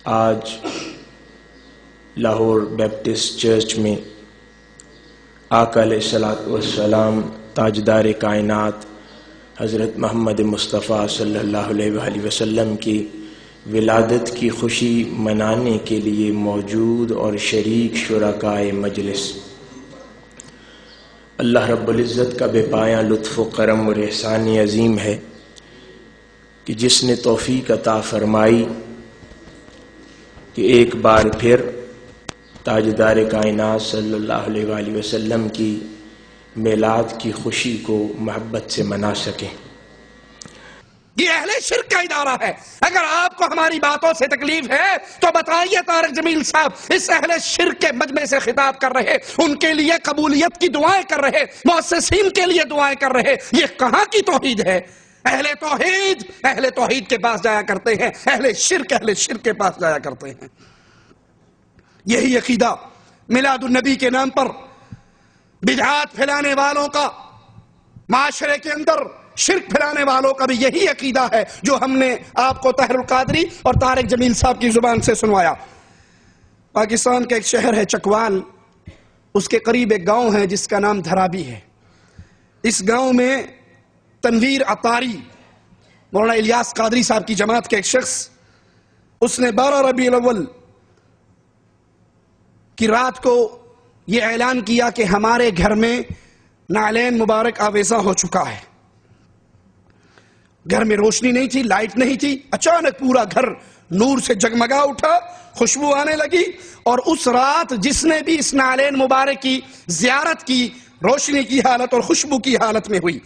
آج Lahore Baptist church میں آقا علیہ الصلوۃ والسلام تاجدار کائنات حضرت محمد مصطفیٰ صلی اللہ علیہ وآلہ وسلم کی ولادت کی خوشی منانے کے لیے موجود اور شریک شرکائے مجلس، اللہ رب العزت کا بے پایاں لطف و کرم اور احسان عظیم ہے کہ جس نے توفیق عطا فرمائی کہ ایک بار پھر تاجدار کائنات صلی اللہ علیہ وآلہ وسلم کی میلاد کی خوشی کو محبت سے منا سکیں۔ یہ اہل شرک کا ادارہ ہے۔ اگر آپ کو ہماری باتوں سے تکلیف ہے تو بتائیے، طارق جمیل صاحب اس اہل شرک کے مجمع سے خطاب کر رہے، ان کے لیے قبولیت کی دعائیں کر رہے، مؤسسین کے لیے دعائیں کر رہے، یہ کہاں کی توحید ہے؟ اہل توحید کے پاس جایا کرتے ہیں، اہل شرک کے پاس جایا کرتے ہیں۔ یہی عقیدہ میلاد النبی کے نام پر بدعات پھیلانے والوں کا، معاشرے کے اندر شرک پھیلانے والوں کا بھی یہی عقیدہ ہے جو ہم نے آپ کو طاہر القادری اور طارق جمیل صاحب کی زبان سے سنوایا۔ پاکستان کا ایک شہر ہے چکوال، اس کے قریب ایک گاؤں ہے جس کا نام دھرابی ہے۔ اس گاؤں میں تنویر عطاری، مولانا الیاس قادری صاحب کی جماعت کے ایک شخص، اس نے 12 ربیع الاول کی رات کو یہ اعلان کیا کہ ہمارے گھر میں نعلین مبارک آویزاں ہو چکا ہے۔ گھر میں روشنی نہیں تھی، لائٹ نہیں تھی، اچانک پورا گھر نور سے جگمگا اٹھا، خوشبو آنے لگی، اور اس رات جس نے بھی اس نعلین مبارک کی زیارت کی، روشنی کی حالت اور خوشبو کی حالت میں ہوئی۔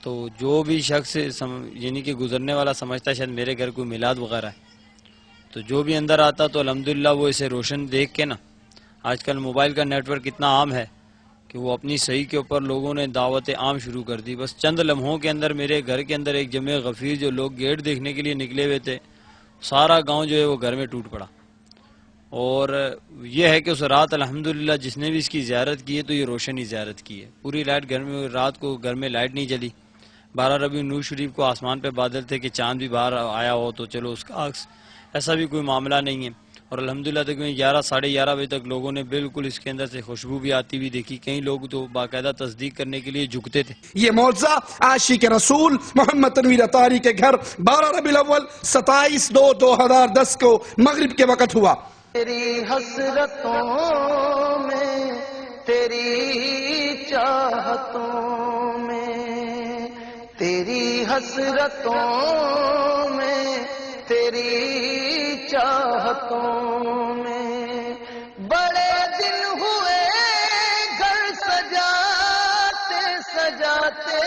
تو جو بھی شخص یعنی کہ گزرنے والا سمجھتا ہے شاید میرے گھر کوئی میلاد وغیرہ ہے، تو جو بھی اندر آتا تو الحمدللہ وہ اسے روشن دیکھ کے نا، آج کل موبائل کا نیٹ ورک اتنا عام ہے کہ وہ اپنی صحیح کے اوپر لوگوں نے دعوت عام شروع کر دی۔ بس چند لمحوں کے اندر میرے گھر کے اندر ایک جمع غفیر جو لوگ گیٹ دیکھنے کے لیے نکلے ہوئے تھے، سارا گاؤں جو ہے وہ گھر میں ٹوٹ پڑا۔ اور یہ ہے کہ اس رات الحمدللہ جس نے بھی اس کی زیارت کی ہے تو یہ روشنی زیارت کی ہے۔ پوری لائٹ گھر میں، رات کو گھر میں لائٹ نہیں جلی۔ 12 ربیع نور شریف کو آسمان پہ بادل تھے کہ چاند بھی باہر آیا ہو تو چلو اس کا عکس، ایسا بھی کوئی معاملہ نہیں ہے۔ اور الحمدللہ تقریباً 11 ساڑھے 11 بجے تک لوگوں نے بالکل اس کے اندر سے خوشبو بھی آتی بھی دیکھی۔ کئی لوگ تو باقاعدہ تصدیق کرنے کے لیے جھکتے تھے۔ یہ معجزہ عاشق رسول محمد تنویر عطاری کے گھر 12 ربیع الاول 27/2/2010 کو مغرب کے وقت ہوا۔ تیری حسرتوں میں، تیری چاہتوں میں، تیری حسرتوں میں، تیری چاہتوں میں، بڑے دن ہوئے گھر سجاتے سجاتے،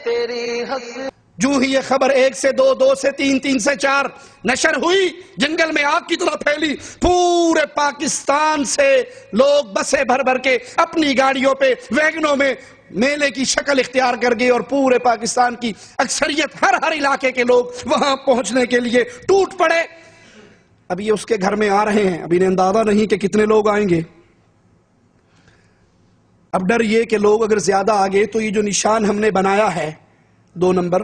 تیری حسرت۔ جو ہی یہ خبر 1 سے 2، 2 سے 3، 3 سے 4 نشر ہوئی، جنگل میں آگ کی طرح پھیلی۔ پورے پاکستان سے لوگ بسیں بھر بھر کے اپنی گاڑیوں پہ، ویگنوں میں میلے کی شکل اختیار کر گئے، اور پورے پاکستان کی اکثریت، ہر علاقے کے لوگ وہاں پہنچنے کے لیے ٹوٹ پڑے۔ اب یہ اس کے گھر میں آ رہے ہیں، اب انہیں اندازہ نہیں کہ کتنے لوگ آئیں گے۔ اب ڈر یہ کہ لوگ اگر زیادہ آ گئے تو یہ جو نشان ہم نے بنایا ہے 2 نمبر،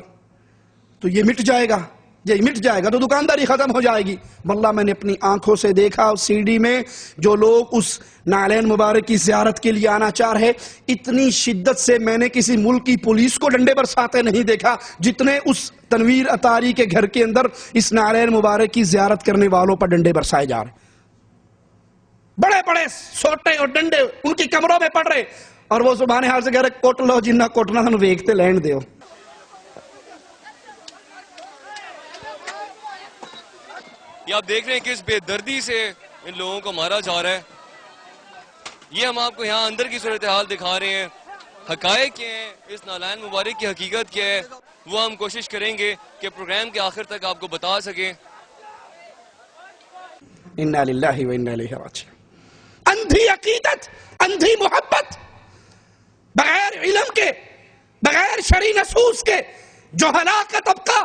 تو یہ مٹ جائے گا، یہ مٹ جائے گا تو دکانداری ختم ہو جائے گی۔ واللہ میں نے اپنی آنکھوں سے دیکھا اس سی ڈی میں جو لوگ اس نعلین مبارک کی زیارت کے لیے آنا چاہ رہے، اتنی شدت سے میں نے کسی ملک کی پولیس کو ڈنڈے برساتے نہیں دیکھا جتنے اس تنویر عطاری کے گھر کے اندر اس نعلین مبارک کی زیارت کرنے والوں پر ڈنڈے برسائے جا رہے۔ بڑے بڑے سوٹے اور ڈنڈے ان کی کمروں میں پڑ رہے، اور وہ زبان حال سے کہہ رہے کوٹ لو جنہ کوٹنا سانو ویکھتے لین دیو۔ یہ آپ دیکھ رہے ہیں کہ اس بے دردی سے ان لوگوں کو مارا جا رہا ہے۔ یہ ہم آپ کو یہاں اندر کی صورتحال دکھا رہے ہیں، حقائق کیا ہیں، اس نعلین مبارک کی حقیقت کیا ہے، وہ ہم کوشش کریں گے کہ پروگرام کے آخر تک آپ کو بتا سکیں۔ انا للہ و انا الیہ راجعون۔ اندھی عقیدت، اندھی محبت، بغیر علم کے، بغیر شرعی نصوص کے جو ہلاک طبقہ،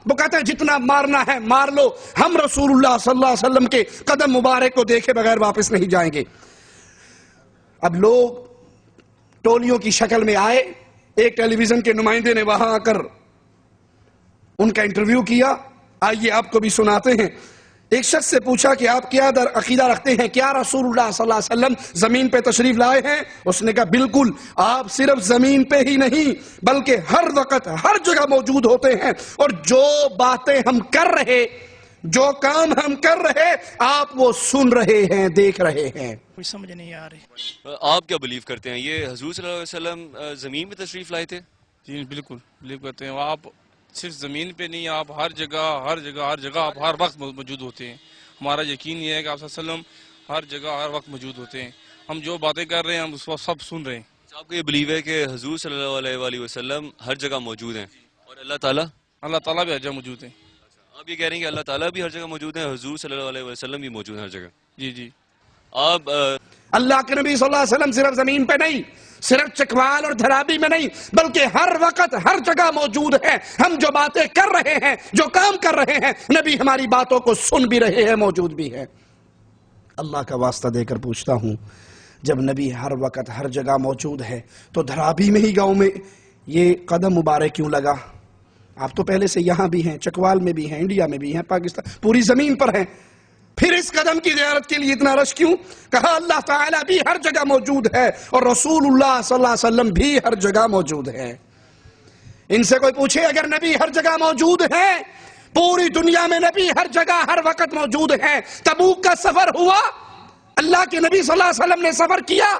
وہ کہتے ہیں جتنا مارنا ہے مار لو، ہم رسول اللہ صلی اللہ علیہ وسلم کے قدم مبارک کو دیکھے بغیر واپس نہیں جائیں گے۔ اب لوگ ٹولیوں کی شکل میں آئے، ایک ٹیلی ویژن کے نمائندے نے وہاں آ کر ان کا انٹرویو کیا، آئیے آپ کو بھی سناتے ہیں۔ ایک شخص سے پوچھا کہ آپ کیا عقیدہ رکھتے ہیں، کیا رسول اللہ صلی اللہ علیہ وسلم زمین پہ تشریف لائے ہیں؟ اس نے کہا بالکل، آپ صرف زمین پہ ہی نہیں بلکہ ہر وقت ہر جگہ موجود ہوتے ہیں، اور جو باتیں ہم کر رہے، جو کام ہم کر رہے، آپ وہ سن رہے ہیں، دیکھ رہے ہیں۔ کوئی سمجھ نہیں آ رہی۔ آپ کیا بلیو کرتے ہیں، یہ حضور صلی اللہ علیہ وسلم زمین پہ تشریف لائے تھے؟ جی بالکل بلیو کرتے ہیں۔ آپ صرف زمین پہ نہیں، آپ ہر جگہ آپ ہر وقت موجود ہوتے ہیں۔ ہمارا یقین یہ ہے کہ آپ صلی اللہ علیہ وسلم ہر جگہ ہر وقت موجود ہوتے ہیں۔ ہم جو باتیں کر رہے ہیں ہم اس وقت سب سن رہے ہیں۔ آپ کو یہ بلیو ہے کہ حضور صلی اللہ علیہ وآلہ وسلم ہر جگہ موجود ہیں، اور اللہ تعالیٰ بھی ہر جگہ موجود ہیں۔ آپ یہ کہہ رہے ہیں کہ اللہ تعالیٰ بھی ہر جگہ موجود ہیں، حضور صلی اللہ علیہ وسلم بھی موجود ہیں ہر جگہ؟ جی جی۔ آپ اللہ کے نبی صلی اللہ علیہ وسلم صرف زمین پہ نہیں، صرف چکوال اور دھرابی میں نہیں بلکہ ہر وقت ہر جگہ موجود ہے۔ ہم جو باتیں کر رہے ہیں، جو کام کر رہے ہیں، نبی ہماری باتوں کو سن بھی رہے ہیں، موجود بھی ہے۔ اللہ کا واسطہ دے کر پوچھتا ہوں، جب نبی ہر وقت ہر جگہ موجود ہے تو دھرابی میں ہی گاؤں میں یہ قدم مبارک کیوں لگا؟ آپ تو پہلے سے یہاں بھی ہیں، چکوال میں بھی ہیں، انڈیا میں بھی ہیں، پاکستان پوری زمین پر ہیں، پھر اس قدم کی زیارت کے لیے اتنا رش کیوں؟ کہا اللہ تعالیٰ بھی ہر جگہ موجود ہے اور رسول اللہ صلی اللہ علیہ وسلم بھی ہر جگہ موجود ہے۔ ان سے کوئی پوچھے اگر نبی ہر جگہ موجود ہے، پوری دنیا میں نبی ہر جگہ ہر وقت موجود ہے، تبوک کا سفر ہوا، اللہ کے نبی صلی اللہ علیہ وسلم نے سفر کیا،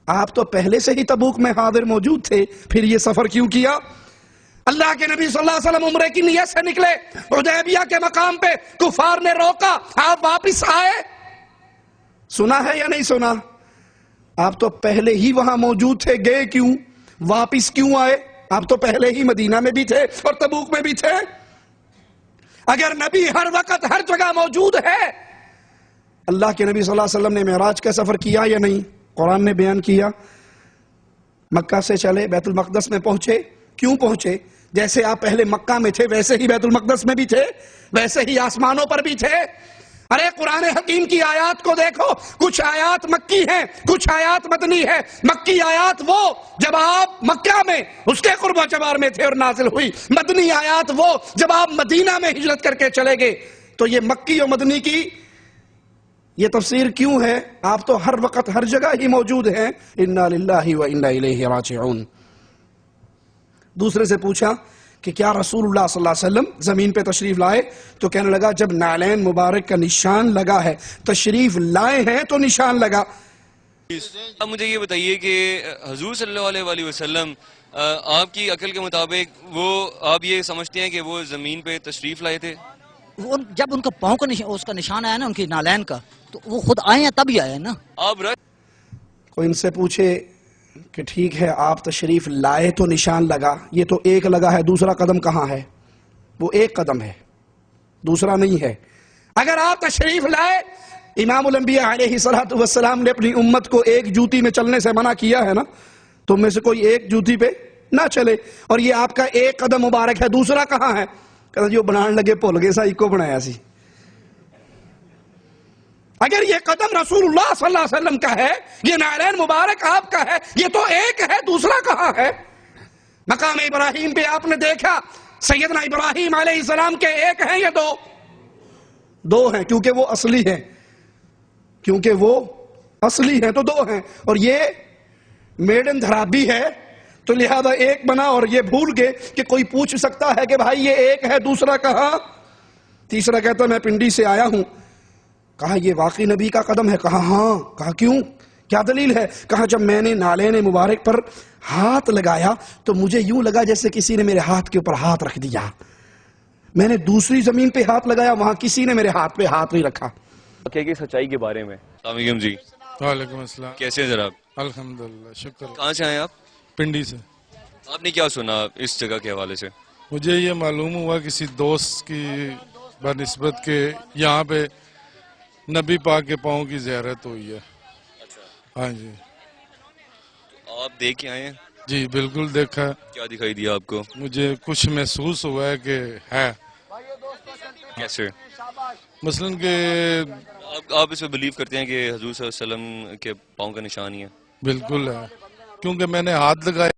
آپ تو پہلے سے ہی تبوک میں حاضر موجود تھے، پھر یہ سفر کیوں کیا؟ اللہ کے نبی صلی اللہ علیہ وسلم عمرے کی نیت سے نکلے، حدیبیہ کے مقام پہ کفار نے روکا، آپ واپس آئے، سنا ہے یا نہیں سنا؟ آپ تو پہلے ہی وہاں موجود تھے، گئے کیوں؟ واپس کیوں آئے؟ آپ تو پہلے ہی مدینہ میں بھی تھے اور تبوک میں بھی تھے۔ اگر نبی ہر وقت ہر جگہ موجود ہے، اللہ کے نبی صلی اللہ علیہ وسلم نے معراج کا سفر کیا یا نہیں؟ قرآن نے بیان کیا، مکہ سے چلے بیت المقدس میں پہنچے، کیوں پہنچے؟ جیسے آپ پہلے مکہ میں تھے ویسے ہی بیت المقدس میں بھی تھے، ویسے ہی آسمانوں پر بھی تھے۔ ارے قرآن حکیم کی آیات کو دیکھو، کچھ آیات مکی ہیں، کچھ آیات مدنی ہے۔ مکی آیات وہ جب آپ مکہ میں اس کے قرب و جوار میں تھے اور نازل ہوئی، مدنی آیات وہ جب آپ مدینہ میں ہجرت کر کے چلے گئے۔ تو یہ مکی اور مدنی کی یہ تفسیر کیوں ہے؟ آپ تو ہر وقت ہر جگہ ہی موجود ہیں۔ انا للہ و انا الیہ راجعون۔ دوسرے سے پوچھا کہ کیا رسول اللہ صلی اللہ علیہ وسلم زمین پہ تشریف لائے؟ تو کہنے لگا جب نعلین مبارک کا نشان لگا ہے، تشریف لائے ہیں تو نشان لگا۔ اب مجھے یہ بتائیے کہ حضور صلی اللہ علیہ وآلہ وسلم آپ کی عقل کے مطابق وہ آپ یہ سمجھتے ہیں کہ وہ زمین پہ تشریف لائے تھے؟ جب ان کا پاؤں کا اس کا نشان آیا نا، ان کی نالین کا، تو وہ خود آئے ہیں تب ہی آئے ہیں نا۔ آپ کوئی ان سے پوچھے کہ ٹھیک ہے آپ تشریف لائے تو نشان لگا، یہ تو ایک لگا ہے، دوسرا قدم کہاں ہے؟ وہ ایک قدم ہے، دوسرا نہیں ہے۔ اگر آپ تشریف لائے، امام الانبیاء علیہ السلام نے اپنی امت کو ایک جوتی میں چلنے سے منع کیا ہے نا، تم میں سے کوئی ایک جوتی پہ نہ چلے، اور یہ آپ کا ایک قدم مبارک ہے، دوسرا کہاں ہے؟ کہتا جو بنان لگے بھول گئے سا کو بنایا سی۔ اگر یہ قدم رسول اللہ صلی اللہ علیہ وسلم کا ہے، یہ نعلین مبارک آپ کا ہے، یہ تو ایک ہے، دوسرا کہاں ہے؟ مقام ابراہیم پہ آپ نے دیکھا سیدنا ابراہیم علیہ السلام کے ایک ہیں یا دو ہیں؟ کیونکہ وہ اصلی ہیں، کیونکہ وہ اصلی ہیں تو دو ہیں، اور یہ میڈن دھرابی ہے تو لہذا ایک بنا، اور یہ بھول گئے کہ کوئی پوچھ سکتا ہے کہ بھائی یہ ایک ہے دوسرا کہاں؟ تیسرا کہتا میں پنڈی سے آیا ہوں۔ کہا یہ واقعی نبی کا قدم ہے؟ کہا ہاں۔ کہا کیوں؟ کیا دلیل ہے؟ کہا جب میں نے نالین مبارک پر ہاتھ لگایا تو مجھے یوں لگا جیسے کسی نے میرے ہاتھ کے اوپر ہاتھ رکھ دیا، میں نے دوسری زمین پہ ہاتھ لگایا، وہاں کسی نے میرے ہاتھ پہ ہاتھ نہیں رکھا۔ کہ سچائی کے بارے میں السلام علیکم جی۔ وعلیکم السلام۔ کیسے ہیں جناب؟ الحمدللہ، شکر۔ کہاں سے آئے آپ؟ پنڈی سے۔ آپ نے کیا سنا اس جگہ کے حوالے سے؟ مجھے یہ معلوم ہوا کسی دوست کی بنسبت کے یہاں پہ نبی پاک کے پاؤں کی زیارت ہوئی ہے۔ ہاں جی۔ آپ دیکھ کے آئے ہیں؟ جی بالکل دیکھا۔ کیا دکھائی دیا آپ کو؟ مجھے کچھ محسوس ہوا ہے کہ ہے۔ کیسے؟ مثلاً کہ آپ اس پہ بلیو کرتے ہیں کہ حضور صلی اللہ علیہ وسلم کے پاؤں کا نشان ہی ہے؟ بالکل ہے، کیونکہ میں نے ہاتھ لگایا